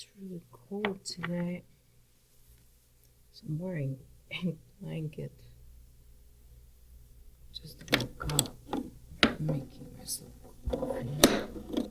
It's really cold today, so I'm wearing a blanket. Just woke up, making myself coffee.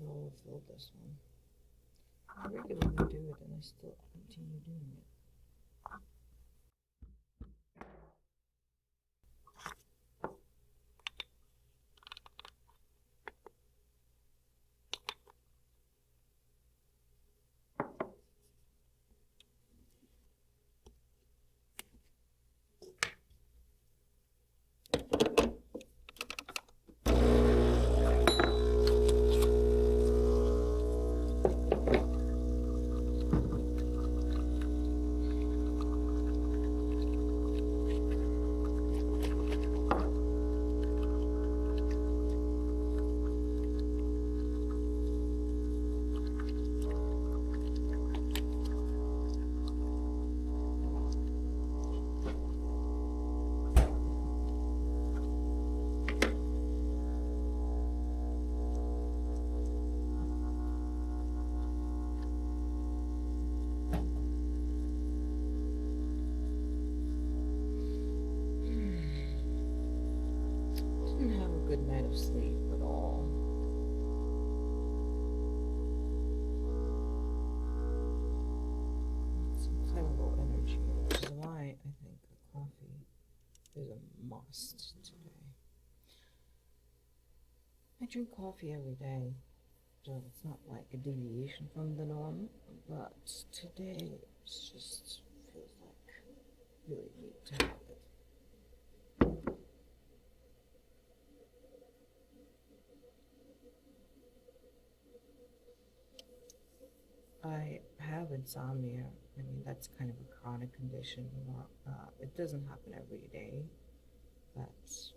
Overfilled this one. I regularly do it and I still continue doing it. Didn't have a good night of sleep at all. Some kind of low energy, which is why I think the coffee is a must today. I drink coffee every day, so it's not like a deviation from the norm, but today it just feels like really need to have it. I have insomnia I mean, that's kind of a chronic condition. It doesn't happen every day, but let's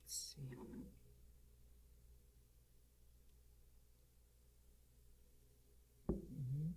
see. Mhm.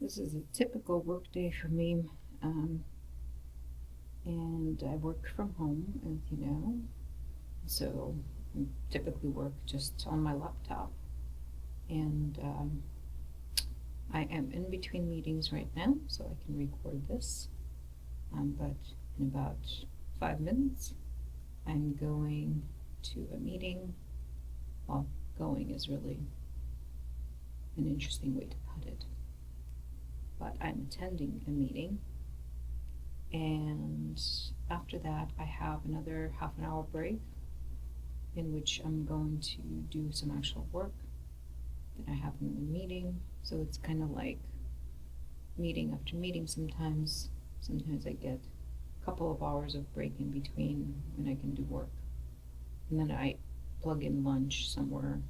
This is a typical work day for me, and I work from home, as you know, so I typically work just on my laptop, and I am in between meetings right now, so I can record this, but in about 5 minutes, I'm going to a meeting. Well, going is really an interesting way to put it, but I'm attending a meeting, and after that I have another half an hour break in which I'm going to do some actual work. Then I have another meeting, so it's kind of like meeting after meeting. Sometimes I get a couple of hours of break in between when I can do work, and then I plug in lunch somewhere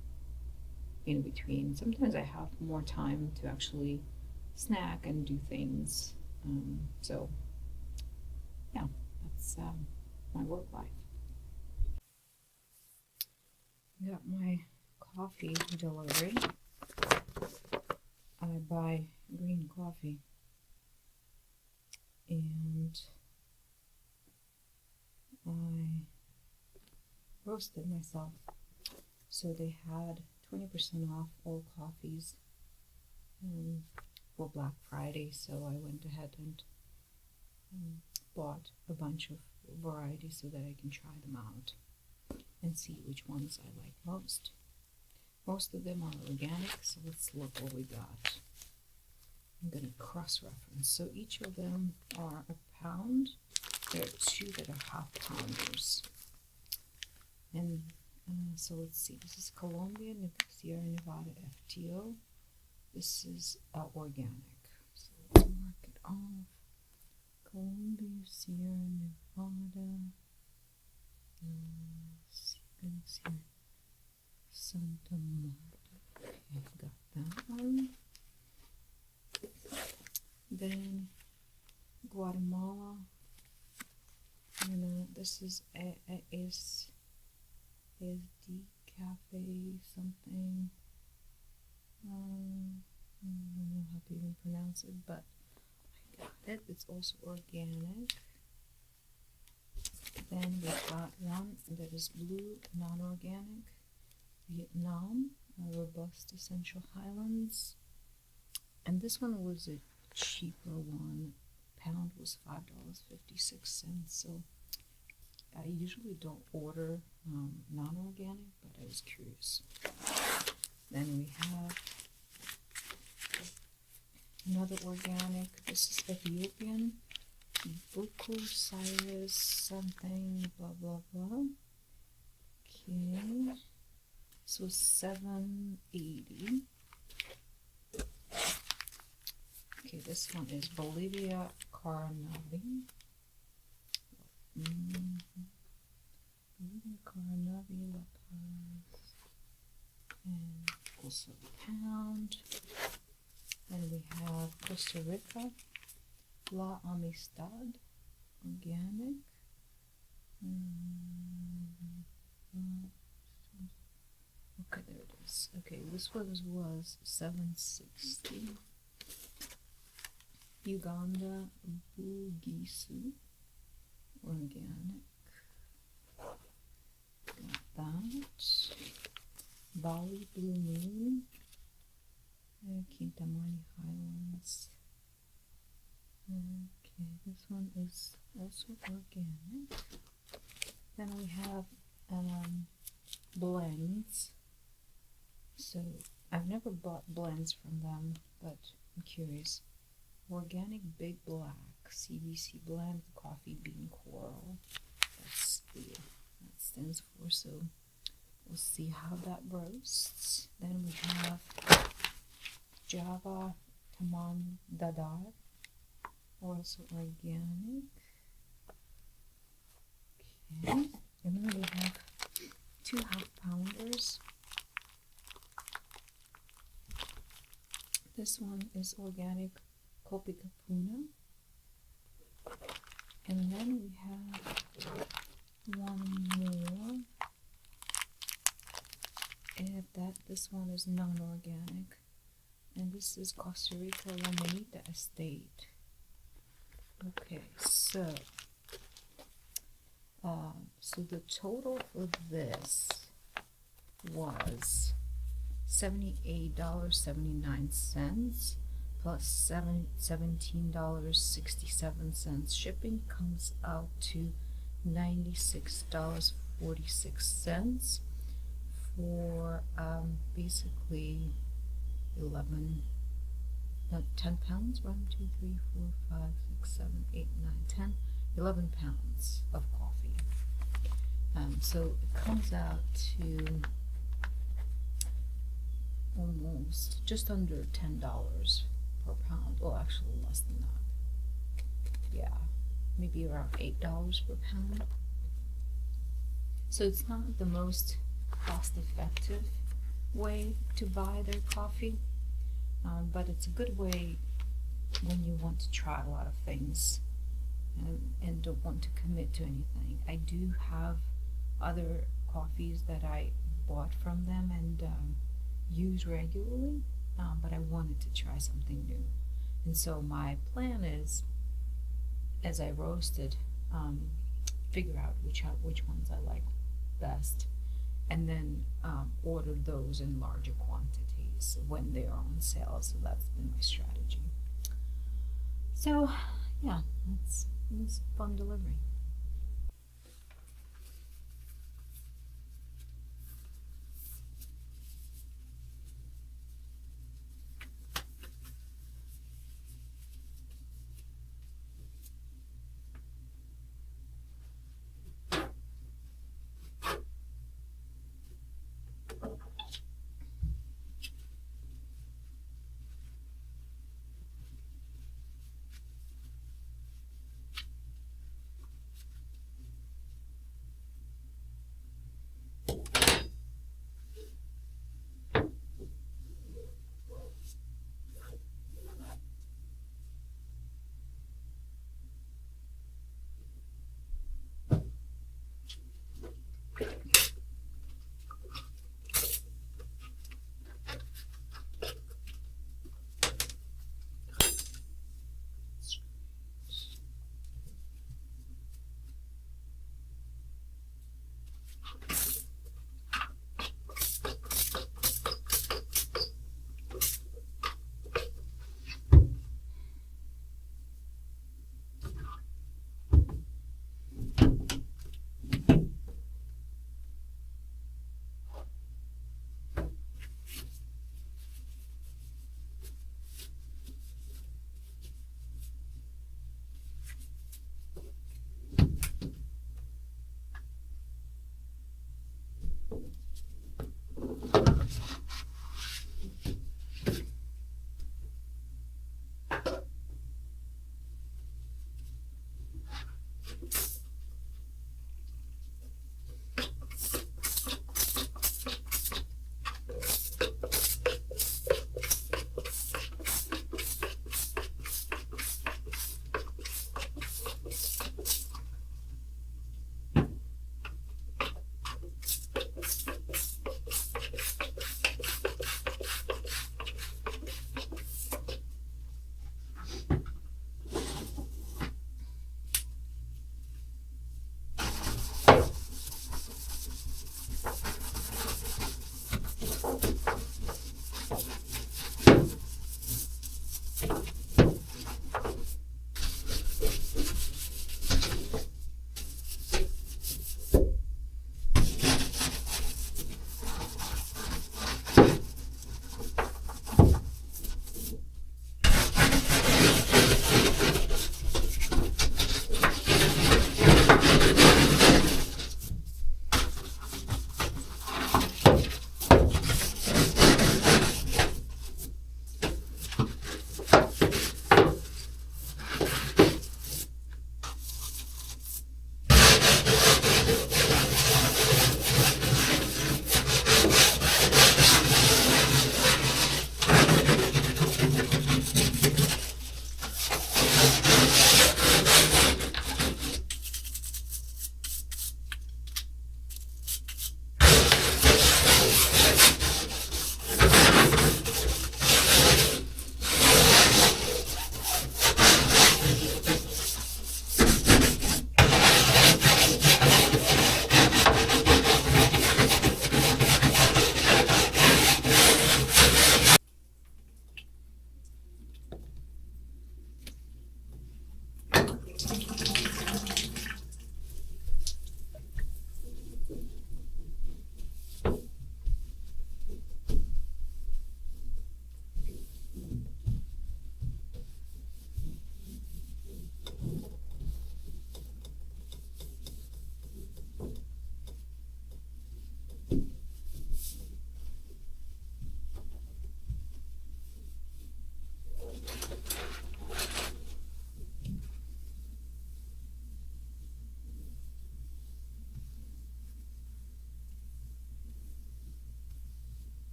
in between. Sometimes I have more time to actually snack and do things. So yeah, that's my work life. Got my coffee delivery. I buy green coffee, and I roasted myself. So they had 20% off all coffees for Black Friday, so I went ahead and bought a bunch of varieties so that I can try them out and see which ones I like most. Most of them are organic, so let's look what we got. I'm going to cross-reference. So each of them are a pound. There are 2 that are half-pounders. And so let's see. This is Colombia, Sierra Nevada FTO. This is organic. So let's mark it off. Colombia, Sierra Nevada. Sierra Santa Marta. Okay, got that one. Then Guatemala. And this is ASD Cafe something. I don't know how to even pronounce it, but I got it. It's also organic. Then we got one that is blue, non-organic. Vietnam, Robust Essential Highlands. And this one was a cheaper one. Pound was $5.56. So I usually don't order non-organic, but I was curious. Then we have another organic. This is Ethiopian. Buku Cyrus something, blah blah blah. Okay, so $7.80. Okay, this one is Bolivia Carnavi. Bolivia Carnavi La Paz, and also pound. And we have Costa Rica La Amistad organic. Okay, there it is. Okay, this was $7.60. Uganda Bugisu organic. Got that. Bali Blue Moon. Kintamani Highlands. Okay, this one is also organic. Then we have blends. So I've never bought blends from them, but I'm curious. Organic Big Black CBC blend coffee bean coral. That's the that stands for. So we'll see how that roasts. Then we have Java Taman Dadar, also organic. Okay, and then we have 2 half-pounders. This one is organic Kopi Kapuna. And then we have one more. And this one is non-organic. And this is Costa Rica La Monita Estate. Okay, so the total for this was $78.79 plus $17.67. Shipping comes out to $96.46 for basically 10 pounds. 1, 2, 3, 4, 5, 6, 7, 8, 9, 10, 11 pounds of coffee. So it comes out to almost just under $10 per pound. Well, actually less than that. Yeah, maybe around $8 per pound. So it's not the most cost-effective way to buy their coffee, but it's a good way when you want to try a lot of things and don't want to commit to anything. I do have other coffees that I bought from them and use regularly, but I wanted to try something new. And so my plan is, as I roast it, figure out which ones I like best, and then order those in larger quantities when they are on sale. So that's been my strategy. So yeah, it's fun delivery.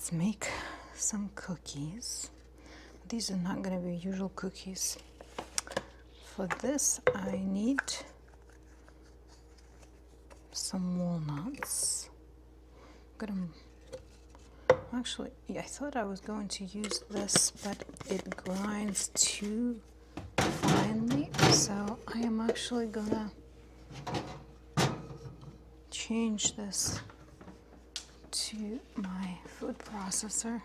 let's make some cookies. These are not going to be usual cookies. For this, I need some walnuts. Actually, I thought I was going to use this, but it grinds too finely, so I am actually gonna change this to my food processor.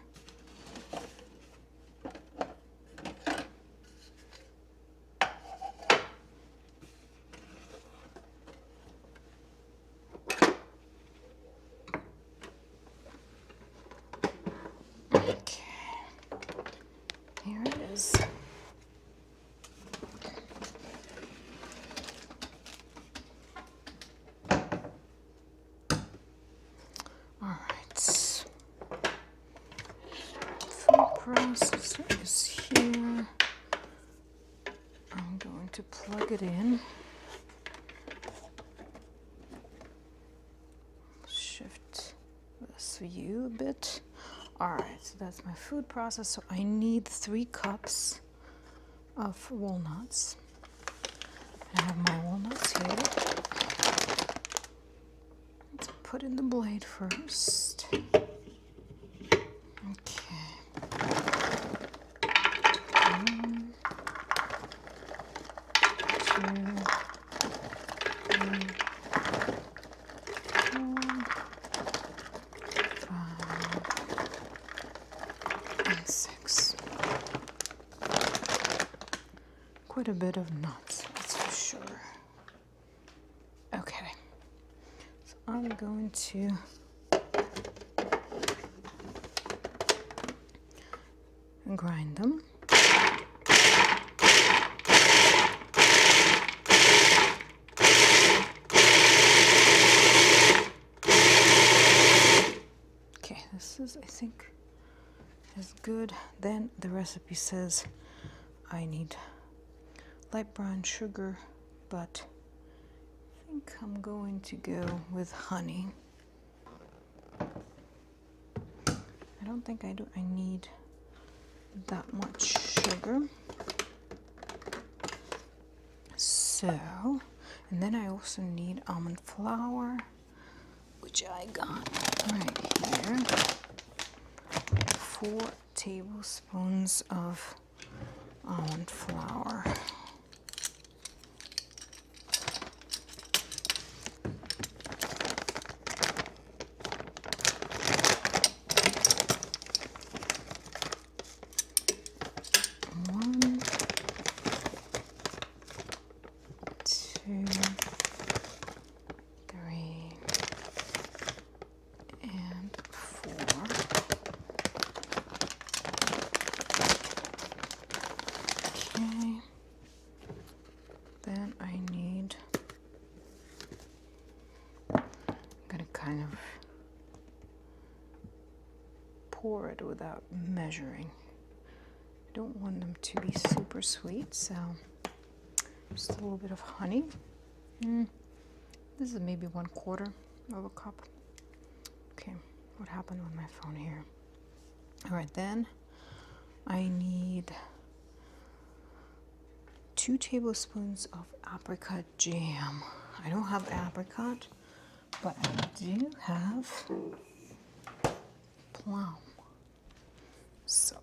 Here it is. All right. Food processor is here. I'm going to plug it in. Shift this view a bit. All right, so that's my food processor. I need 3 cups of walnuts. I have my walnuts here. Let's put in the blade first. Okay. 1, 2, 3, 4, 5, and 6. Quite a bit of nuts, that's for sure. Okay, so I'm going to grind them. Okay, this is, I think, as good. Then the recipe says I need light brown sugar, but I think I'm going to go with honey. I don't think I need that much sugar. So, and then I also need almond flour, which I got right here. 4 tablespoons of almond flour. Then I need, I'm gonna kind of pour it without measuring. I don't want them to be super sweet, so just a little bit of honey. This is maybe 1/4 of a cup. Okay, what happened with my phone here? All right, then I need 2 tablespoons of apricot jam. I don't have apricot, but I do have plum. So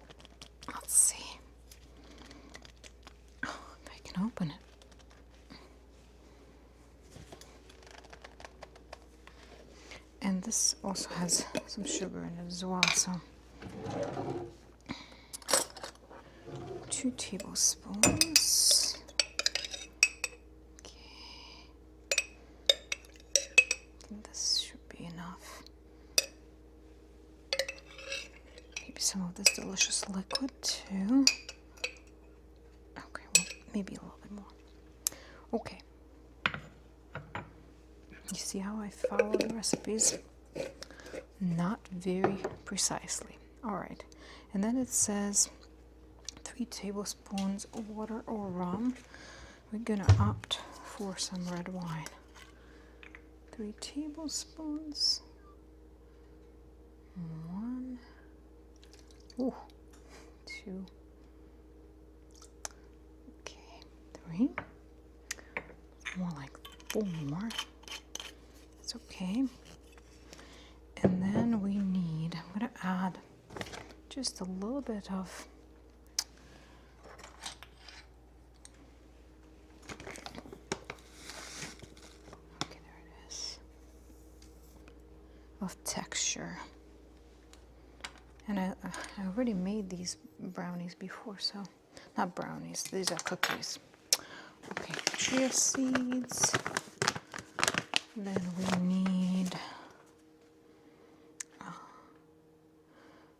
let's see if I can open it. And this also has some sugar in it as well, so 2 tablespoons. This should be enough. Maybe some of this delicious liquid too. Okay, well, maybe a little bit more. Okay. You see how I follow the recipes? Not very precisely. All right. And then it says 3 tablespoons of water or rum. We're gonna opt for some red wine. 3 tablespoons. 1, Ooh, 2. Okay, 3. More like 4. It's okay. And then we need, I'm gonna add just a little bit of okay, there it is, of texture. And I already made these brownies before, so not brownies, these are cookies. Okay, chia seeds. Then we need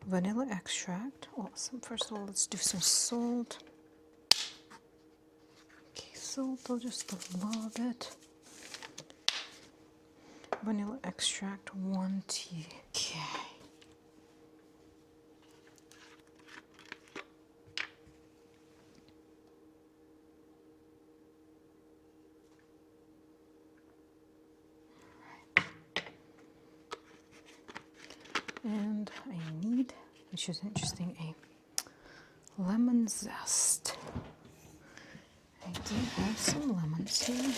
vanilla extract. Awesome. First of all, let's do some salt. Okay, salt, just a little bit. Vanilla extract, 1 tea. Okay. And I need, which is interesting, a lemon zest. I do have some lemons here.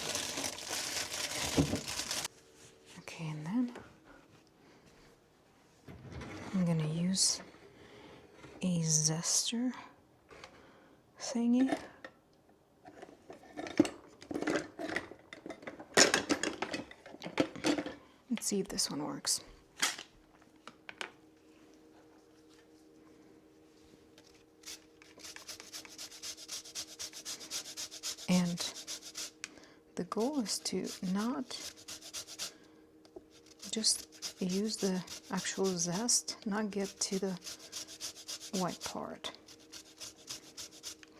Okay, and then I'm gonna use a zester thingy. Let's see if this one works. And the goal is to not just use the actual zest, not get to the white part.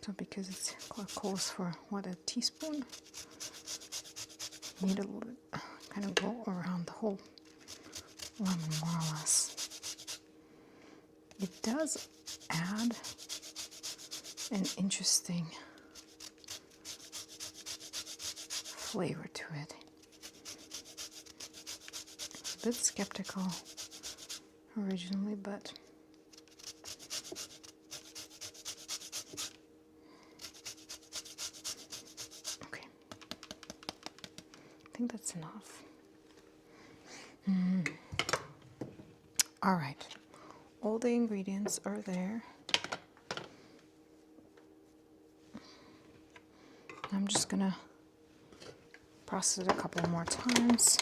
So because it's quite close for what, a teaspoon, you need a little bit, kind of go around the whole lemon more or less. It does add an interesting flavor to it. A bit skeptical originally, but okay. I think that's enough. All right, all the ingredients are there. I'm just gonna process it a couple more times.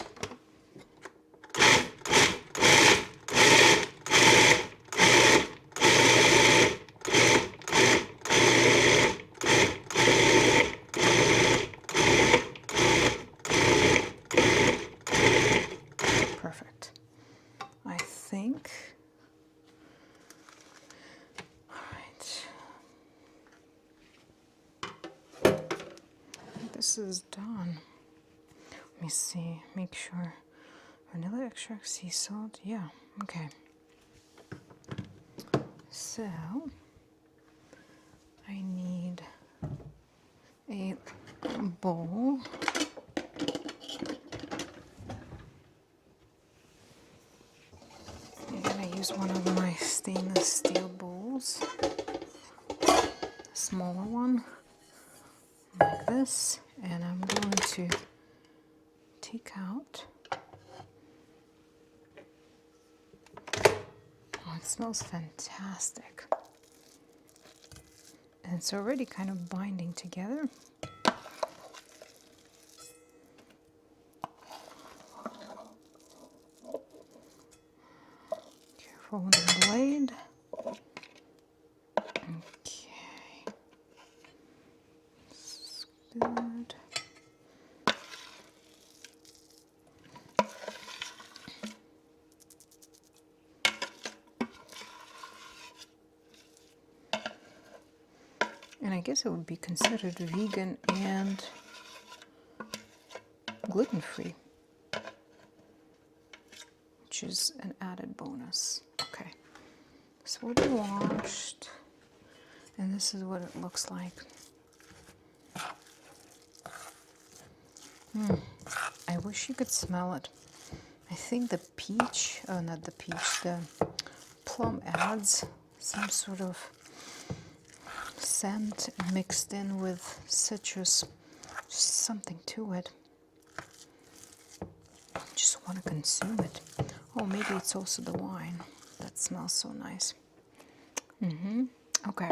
Perfect. I think. All right. This is done. Let me see, make sure. Vanilla extract, sea salt, yeah, okay. So, I need a bowl. I'm gonna use one of my stainless steel bowls, a smaller one, like this, and I'm going to take out. Oh, it smells fantastic. And it's already kind of binding together. Careful with the blade. Okay. This is good. And I guess it would be considered vegan and gluten-free, which is an added bonus. Okay, this will be washed, and this is what it looks like. I wish you could smell it. I think the peach, not the peach, the plum adds some sort of scent mixed in with citrus, something to it. Just want to consume it. Oh, maybe it's also the wine that smells so nice. Okay.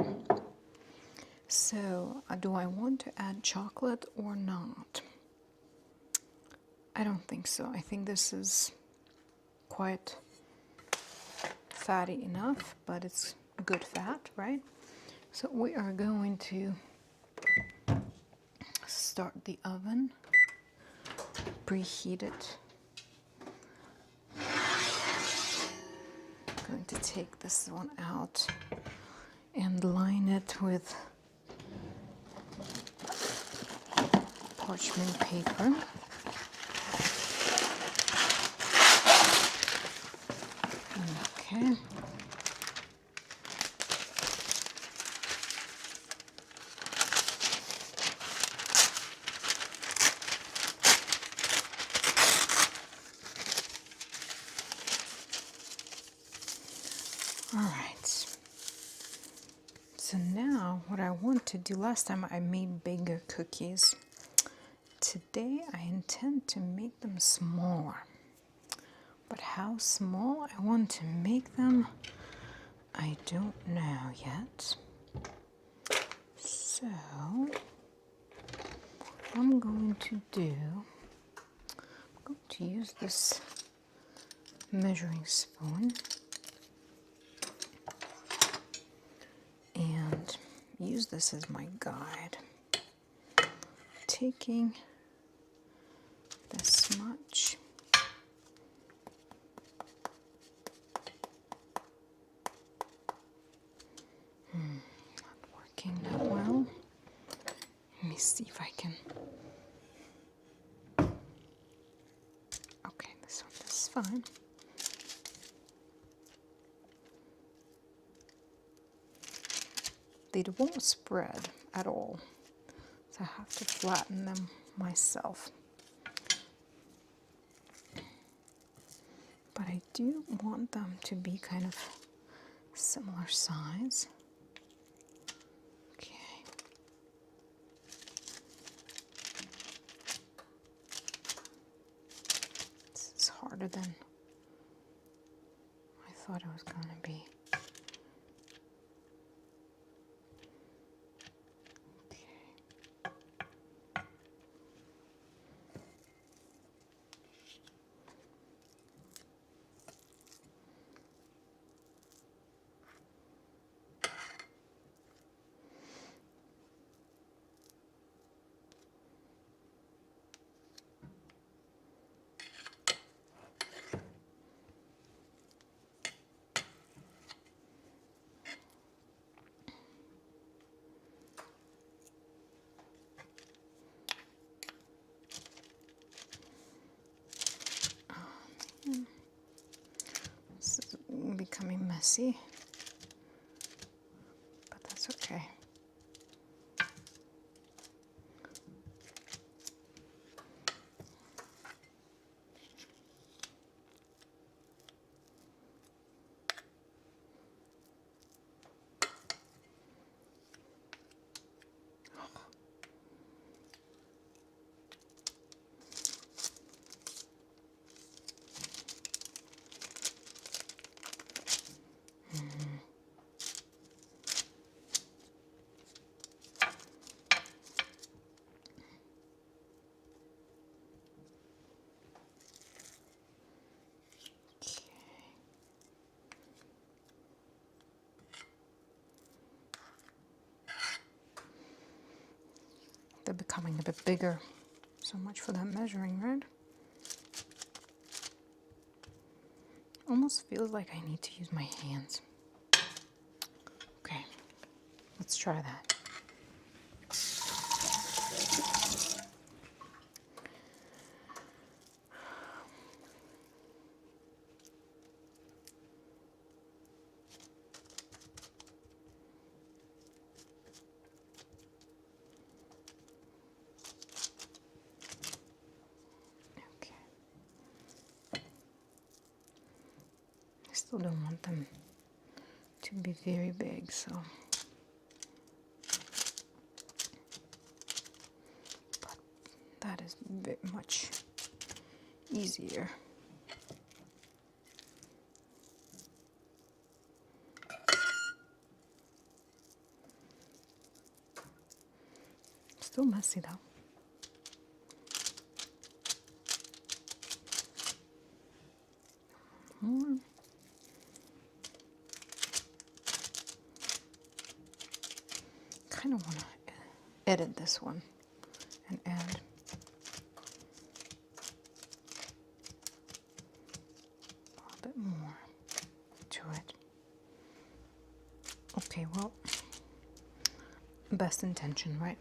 So, do I want to add chocolate or not? I don't think so. I think this is quite fatty enough, but it's good fat, right? So we are going to start the oven, preheat it. Going to take this one out and line it with parchment paper. Okay. All right. So now what I want to do, last time I made bigger cookies. Today I intend to make them smaller. But how small I want to make them, I don't know yet. So I'm going to use this measuring spoon and use this as my guide. Taking this much. Not working that well. Let me see if I can. Okay, this one is fine. They won't spread at all, so I have to flatten them myself. But I do want them to be kind of similar size. Okay. This is harder than I thought it was going to be. This is becoming messy, but that's okay. They're becoming a bit bigger. So much for that measuring, right? Almost feels like I need to use my hands. Okay, let's try that. I still don't want them to can be very big, so. But that is much easier. Still messy though. More. Kind of want to edit this one and add a little bit more to it. Okay, well, best intention, right?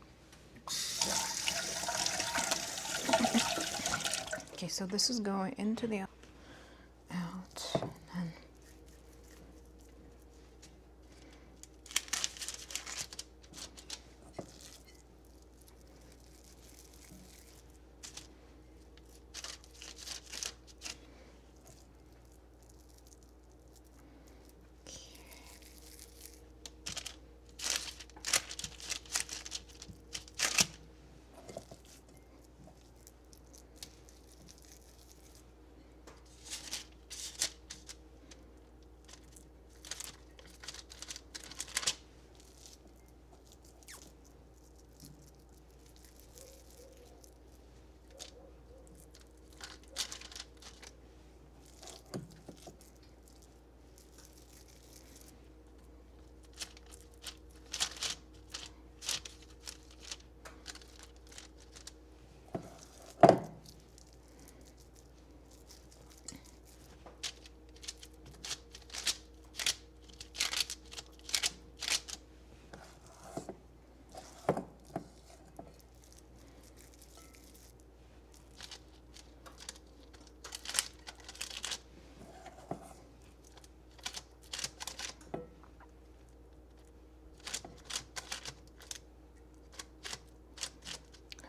Okay, so this is going into the out and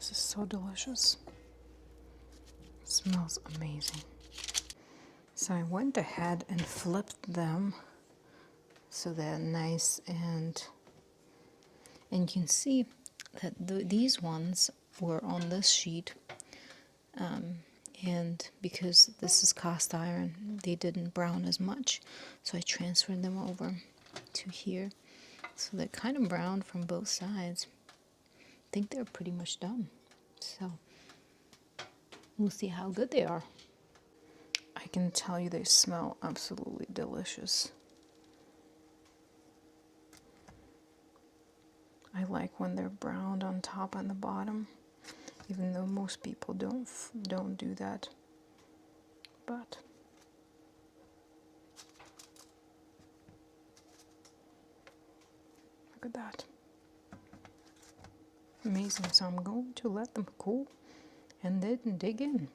this is so delicious. It smells amazing. So I went ahead and flipped them so they're nice, and you can see that these ones were on this sheet, and because this is cast iron, they didn't brown as much, so I transferred them over to here, so they're kind of brown from both sides. I think they're pretty much done, so we'll see how good they are. I can tell you they smell absolutely delicious. I like when they're browned on top and the bottom, even though most people don't do that. But look at that. Amazing. So I'm going to let them cool and then dig in.